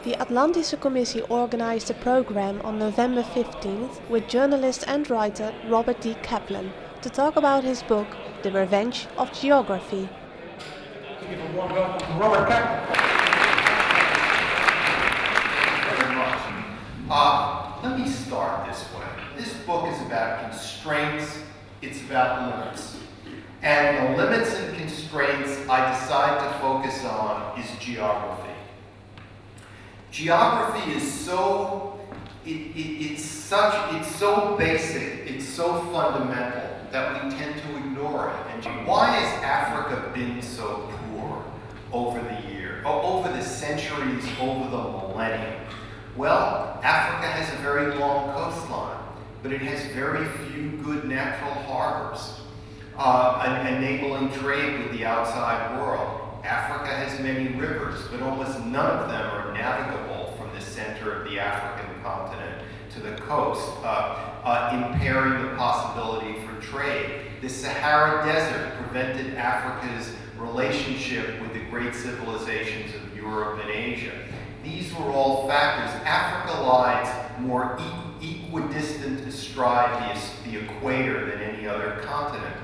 The Atlantische Commissie organized a program on November 15th with journalist and writer Robert D. Kaplan to talk about his book, The Revenge of Geography. Give a warm welcome to Robert Kaplan. Very much. Let me start this way. This book is about constraints, it's about limits. And the limits and constraints I decide to focus on is geography. Geography is it's so basic, it's so fundamental that we tend to ignore it. And why has Africa been so poor over the centuries, over the millennium? Well, Africa has a very long coastline, but it has very few good natural harbors, enabling trade with the outside world. Africa has many rivers, but almost none of them are navigable from the center of the African continent to the coast, impairing the possibility for trade. The Sahara Desert prevented Africa's relationship with the great civilizations of Europe and Asia. These were all factors. Africa lies more equidistant astride the equator than any other continent,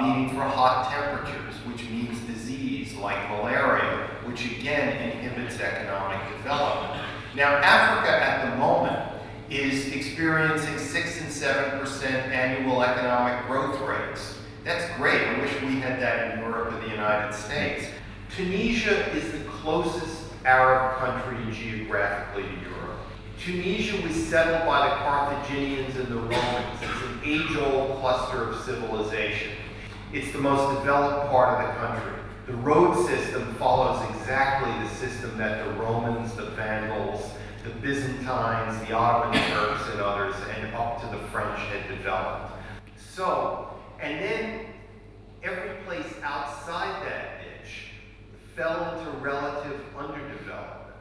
meaning for hot temperatures, which means disease like malaria, which again inhibits economic development. Now, Africa at the moment is experiencing 6 and 7% annual economic growth rates. That's great. I wish we had that in Europe or the United States. Tunisia is the closest Arab country geographically to Europe. Tunisia was settled by the Carthaginians and the Romans. It's an age-old cluster of civilization. It's the most developed part of the country. The road system follows exactly the system that the Romans, the Vandals, the Byzantines, the Ottoman Turks, and others, and up to the French had developed. So, and then every place outside that niche fell into relative underdevelopment.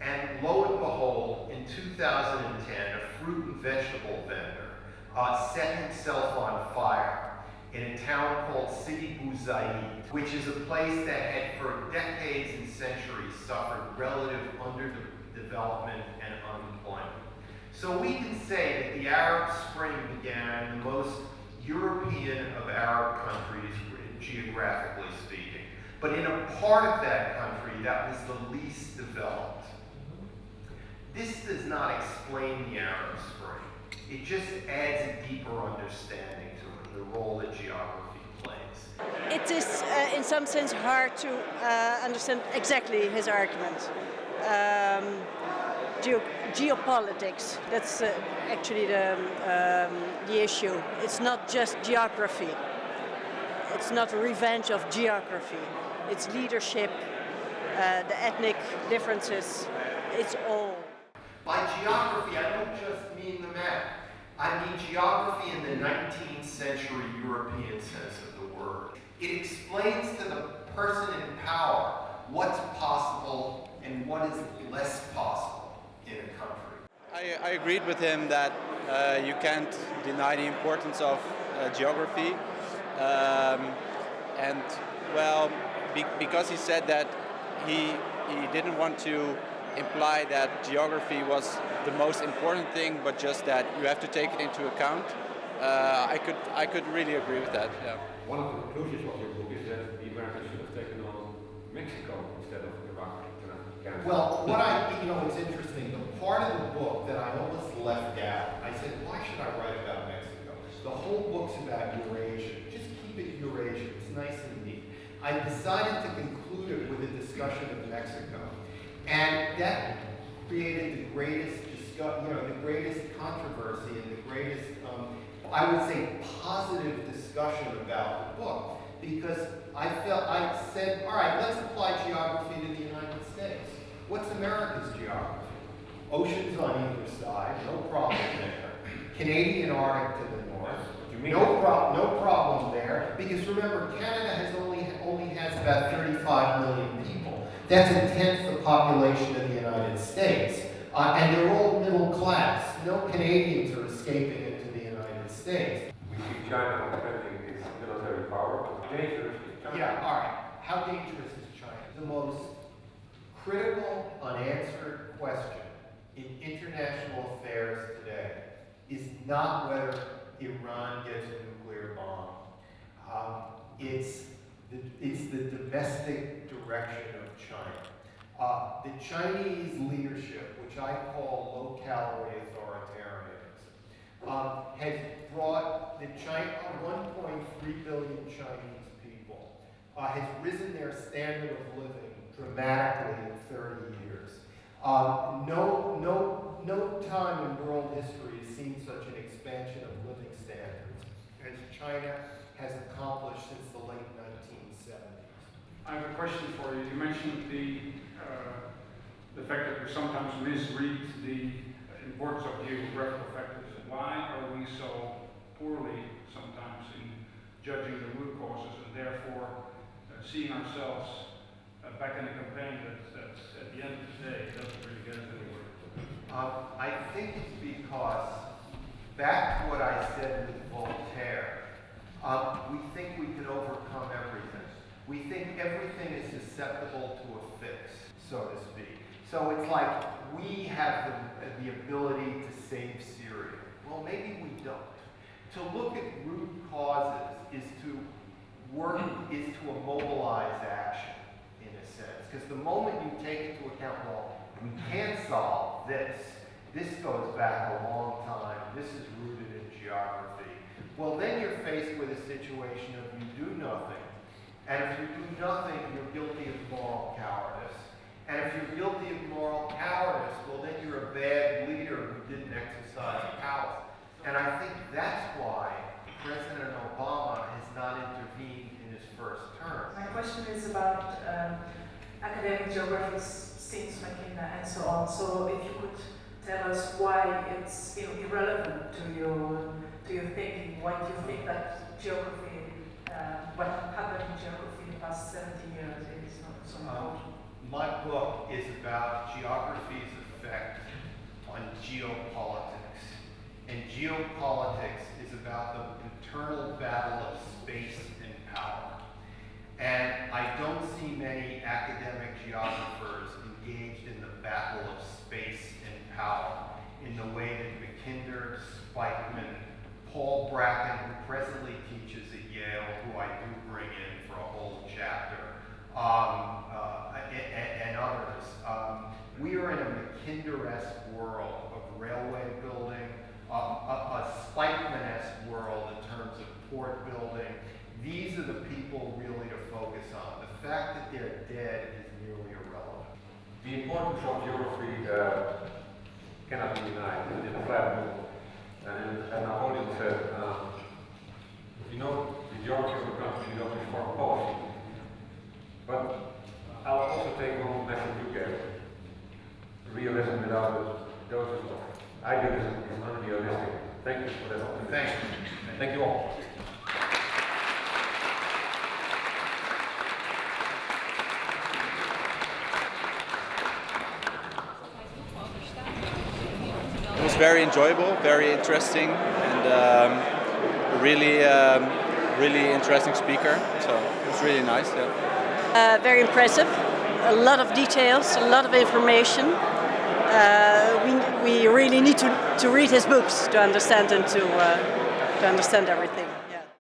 And lo and behold, in 2010, a fruit and vegetable vendor set himself on fire in a town called Sidi Bou Said, which is a place that had for decades and centuries suffered relative underdevelopment and unemployment. So we can say that the Arab Spring began in the most European of Arab countries, geographically speaking, but in a part of that country that was the least developed. This does not explain the Arab Spring. It just adds a deeper understanding to it, the role that geography plays. It is, in some sense, hard to understand exactly his argument. Geopolitics, that's actually the issue. It's not just geography. It's not a revenge of geography. It's leadership, the ethnic differences, it's all. By geography, I don't just mean the map. I mean geography in the 19th century European sense of the word. It explains to the person in power what's possible and what is less possible in a country. I agreed with him that you can't deny the importance of geography. And well, because he said that he didn't want to imply that geography was the most important thing, but just that you have to take it into account. I could really agree with that. Yeah. One of the conclusions of your book is that the Americans should have taken on Mexico instead of Iraq and Canada. Well, it's interesting. The part of the book that I almost left out, I said, why should I write about Mexico? The whole book's about Eurasia. Just keep it Eurasia. It's nice and neat. I decided to conclude it with a discussion of Mexico. And that created the greatest controversy and the greatest, I would say, positive discussion about the book. Because I said, all right, let's apply geography to the United States. What's America's geography? Oceans on either side, no problem there. Canadian Arctic to the north, no problem there. Because remember, Canada only has about 35 million people. That's a tenth the population of the United States. And they're all middle class. No Canadians are escaping into the United States. We see China expanding its military power. How dangerous is China? Yeah, all right. How dangerous is China? The most critical, unanswered question in international affairs today is not whether Iran gets a nuclear bomb. It's the domestic direction of China. The Chinese leadership, which I call low-calorie authoritarianism, has brought the 1.3 billion Chinese people, has risen their standard of living dramatically in 30 years. No time in world history has seen such an expansion of living standards as China has accomplished since the late 1970s. I have a question for you. You mentioned the fact that we sometimes misread the importance of geographical factors. Why are we so poorly sometimes in judging the root causes and therefore seeing ourselves back in a campaign that at the end of the day doesn't really get us anywhere? I think it's because, back to what I said with Voltaire, we think we can overcome everything. We think everything is susceptible to a fix, so to speak. So it's like we have the ability to save Syria. Well, maybe we don't. To look at root causes is to immobilize action, in a sense. Because the moment you take into account, well, we can't solve this. This goes back a long time. This is rooted in geography. Well, then you're faced with a situation of you do nothing. And if you do nothing, you're guilty of moral cowardice. And if you're guilty of moral cowardice, well, then you're a bad leader who didn't exercise power. And I think that's why President Obama has not intervened in his first term. My question is about academic geography since McKenna and so on. So if you could tell us why it's irrelevant to your thinking, why do you think that geography, what happened in geography in the past 70 years is not so important? My book is about geography's effect on geopolitics. And geopolitics is about the eternal battle of space and power. And I don't see many academic geographers engaged in the battle of space and power in the way that Bekende, Spikeman, Paul Bracken, who presently teaches at Yale, who I do bring in for a whole chapter, and others. We are in a Bekende-esque world of railway building, a Spikeman-esque world in terms of port building. These are the people really to focus on. The fact that they're dead is nearly irrelevant. The importance of geography cannot be denied. In the flat book, and Napoleon said, if you know the geography of a country, you know its foreign policy. But I'll also take one message you gave. Realism without the doses of idealism is unrealistic. Thank you for that. Thank you. Thank you all. It was very enjoyable, very interesting, and really interesting speaker. So it was really nice. Yeah. Very impressive. A lot of details, a lot of information. We really need to read his books to understand and to understand everything.